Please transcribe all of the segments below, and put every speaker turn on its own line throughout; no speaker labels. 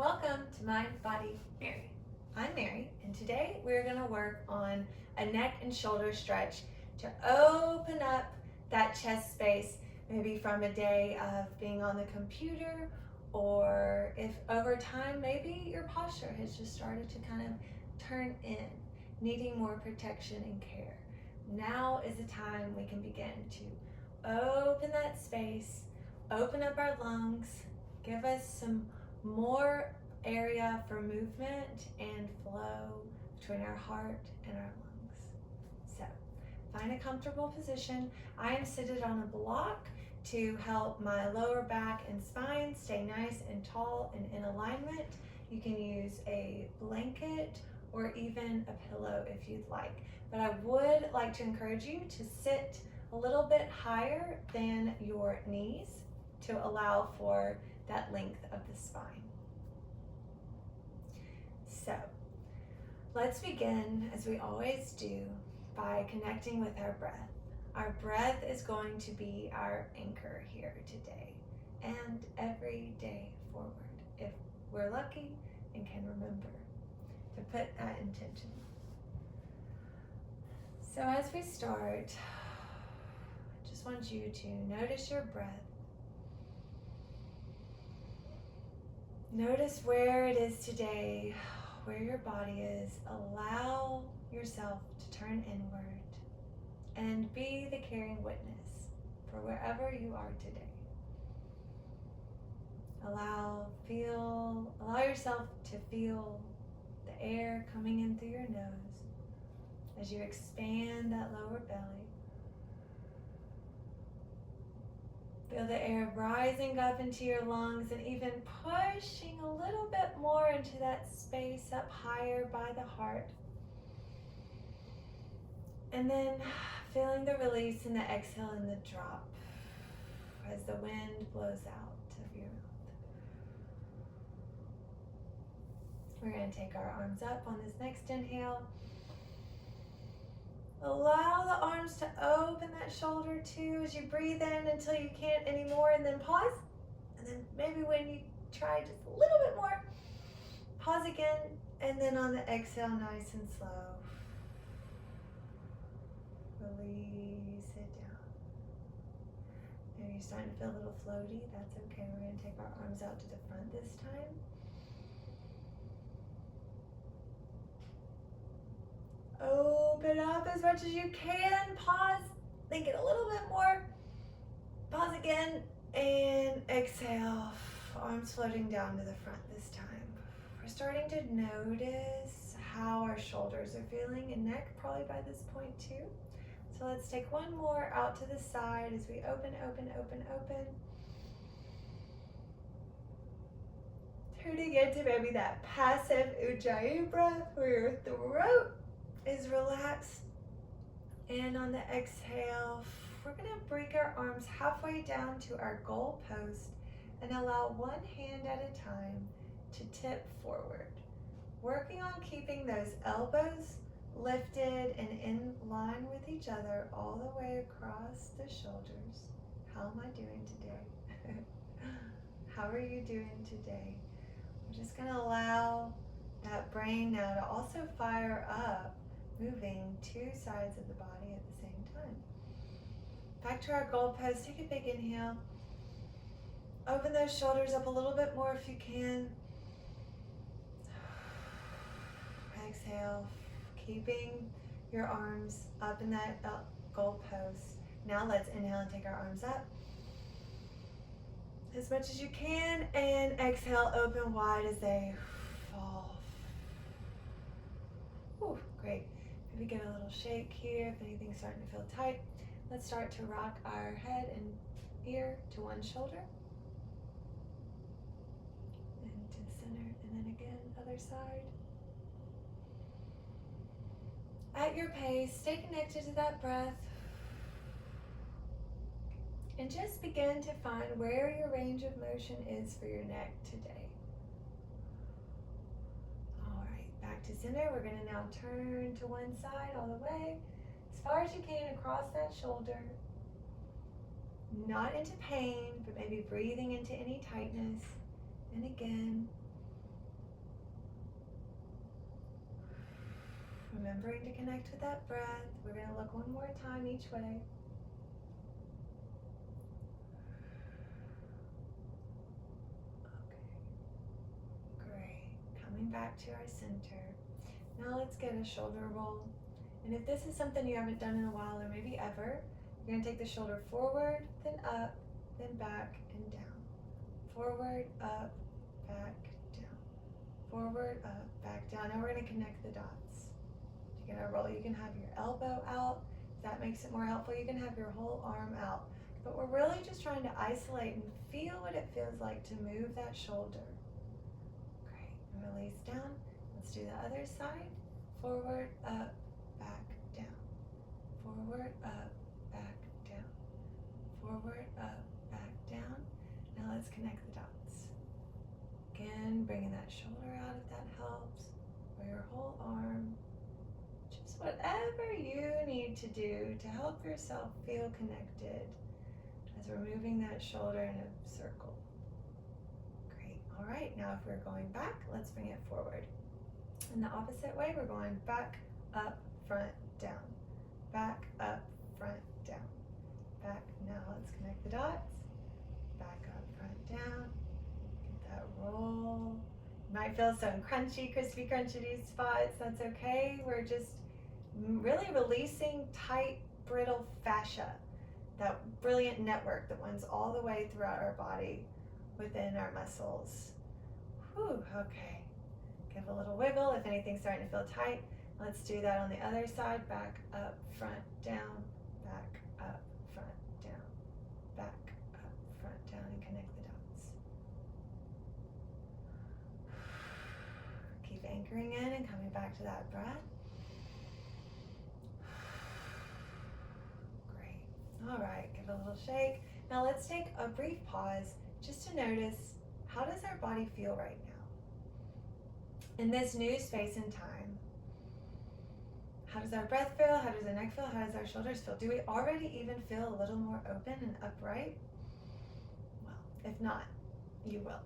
Welcome to MindBodyMary. I'm Mary, and today we're going to work on a neck and shoulder stretch to open up that chest space, maybe from a day of being on the computer, or if over time maybe your posture has just started to kind of turn in, needing more protection and care. Now is the time we can begin to open that space, open up our lungs, give us some more area for movement and flow between our heart and our lungs. So find a comfortable position. I am seated on a block to help my lower back and spine stay nice and tall and in alignment. You can use a blanket or even a pillow if you'd like. But I would like to encourage you to sit a little bit higher than your knees to allow for that length of the spine. So let's begin, as we always do, by connecting with our breath. Our breath is going to be our anchor here today and every day forward, if we're lucky and can remember to put that intention. So as we start, I just want you to notice your breath. Notice where it is today, where your body is. Allow yourself to turn inward and be the caring witness for wherever you are today. Allow yourself to feel the air coming in through your nose as you expand that lower belly. Feel the air rising up into your lungs and even pushing a little bit more into that space up higher by the heart. And then feeling the release in the exhale and the drop as the wind blows out of your mouth. We're going to take our arms up on this next inhale. Allow the arms to open that shoulder too as you breathe in until you can't anymore, and then pause. And then maybe when you try just a little bit more, pause again, and then on the exhale, nice and slow, release it down. Maybe you're starting to feel a little floaty. That's okay. We're going to take our arms out to the front this time. Open up as much as you can. Pause. Think it a little bit more. Pause again. And exhale. Arms floating down to the front this time. We're starting to notice how our shoulders are feeling and neck probably by this point too. So let's take one more out to the side as we open, open, open, open. Turning into maybe that passive ujjayi breath where your throat is relaxed, and on the exhale, we're going to break our arms halfway down to our goal post and allow one hand at a time to tip forward, working on keeping those elbows lifted and in line with each other all the way across the shoulders. How am I doing today? How are you doing today? We're just going to allow that brain now to also fire up, moving two sides of the body at the same time. Back to our goal pose. Take a big inhale. Open those shoulders up a little bit more if you can. Exhale, keeping your arms up in that goal pose. Now let's inhale and take our arms up as much as you can, and exhale, open wide as they fall. Ooh, great. Maybe give a little shake here if anything's starting to feel tight. Let's start to rock our head and ear to one shoulder. And to the center, and then again, other side. At your pace, stay connected to that breath. And just begin to find where your range of motion is for your neck today. Back to center. We're going to now turn to one side all the way, as far as you can across that shoulder. Not into pain, but maybe breathing into any tightness. And again, Remembering to connect with that breath. We're going to look one more time each way. Okay, great. Coming back to our center. Now let's get a shoulder roll. And if this is something you haven't done in a while or maybe ever, you're going to take the shoulder forward, then up, then back and down. Forward, up, back, down. Forward, up, back, down. Now we're going to connect the dots. You're going to roll. You can have your elbow out. If that makes it more helpful, you can have your whole arm out. But we're really just trying to isolate and feel what it feels like to move that shoulder. Great. And release down. Let's do the other side. Forward, up, back, down. Forward, up, back, down. Forward, up, back, down. Now let's connect the dots. Again, bringing that shoulder out if that helps, or your whole arm. Just whatever you need to do to help yourself feel connected as we're moving that shoulder in a circle. Great. All right, now if we're going back, let's bring it forward. In the opposite way, we're going back, up, front, down. Back, up, front, down. Back. Now let's connect the dots. Back, up, front, down. Get that roll. You might feel some crunchy, crispy, crunchity spots. That's okay. We're just really releasing tight, brittle fascia, that brilliant network that runs all the way throughout our body within our muscles. Whew, okay. Give a little wiggle if anything's starting to feel tight. Let's do that on the other side. Back, up, front, down. Back, up, front, down. Back, up, front, down, and connect the dots. Keep anchoring in and coming back to that breath. Great. All right, give it a little shake. Now let's take a brief pause just to notice, how does our body feel right now? In this new space and time, how does our breath feel? How does our neck feel? How does our shoulders feel? Do we already even feel a little more open and upright? Well, if not, you will.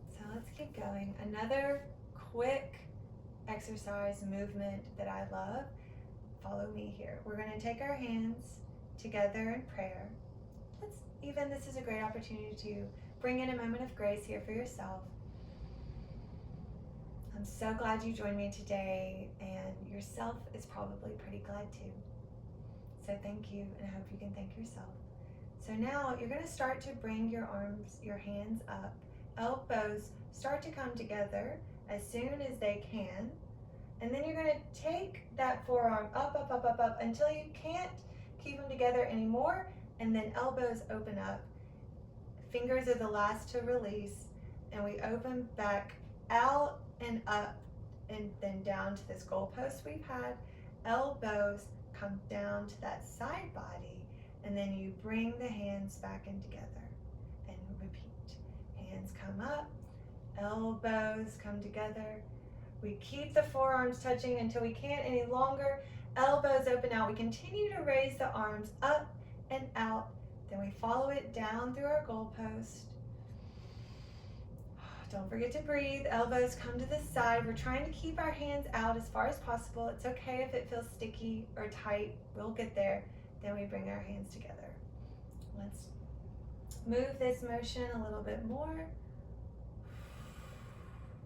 So let's keep going. Another quick exercise movement that I love. Follow me here. We're going to take our hands together in prayer. This is a great opportunity to bring in a moment of grace here for yourself. I'm so glad you joined me today, and yourself is probably pretty glad too. So thank you, and I hope you can thank yourself. So now you're going to start to bring your arms, your hands up. Elbows start to come together as soon as they can. And then you're going to take that forearm up, up, up, up, up until you can't keep them together anymore. And then elbows open up. Fingers are the last to release. And we open back out and up and then down to this goalpost we've had. Elbows come down to that side body, and then you bring the hands back in together and repeat. Hands come up, elbows come together. We keep the forearms touching until we can't any longer. Elbows open out. We continue to raise the arms up and out. Then we follow it down through our goalpost. Don't forget to breathe. Elbows come to the side. We're trying to keep our hands out as far as possible. It's okay if it feels sticky or tight. We'll get there. Then we bring our hands together. Let's move this motion a little bit more.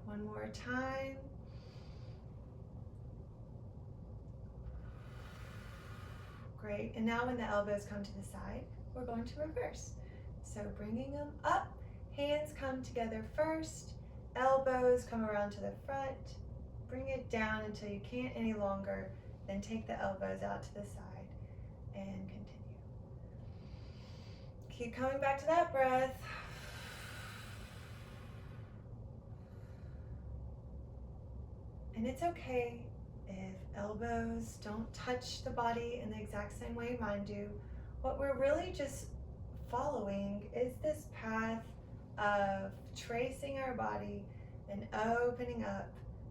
One more time. Great. And now when the elbows come to the side, we're going to reverse. So bringing them up. Hands come together first, elbows come around to the front, bring it down until you can't any longer, then take the elbows out to the side and continue. Keep coming back to that breath. And it's okay if elbows don't touch the body in the exact same way mine do. What we're really just following is this path of tracing our body and opening up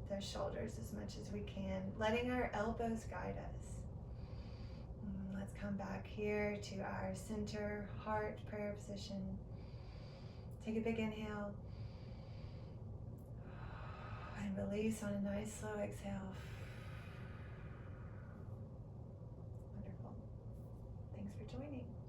those shoulders as much as we can, letting our elbows guide us. Let's come back here to our center heart prayer position. Take a big inhale and release on a nice slow exhale. joining.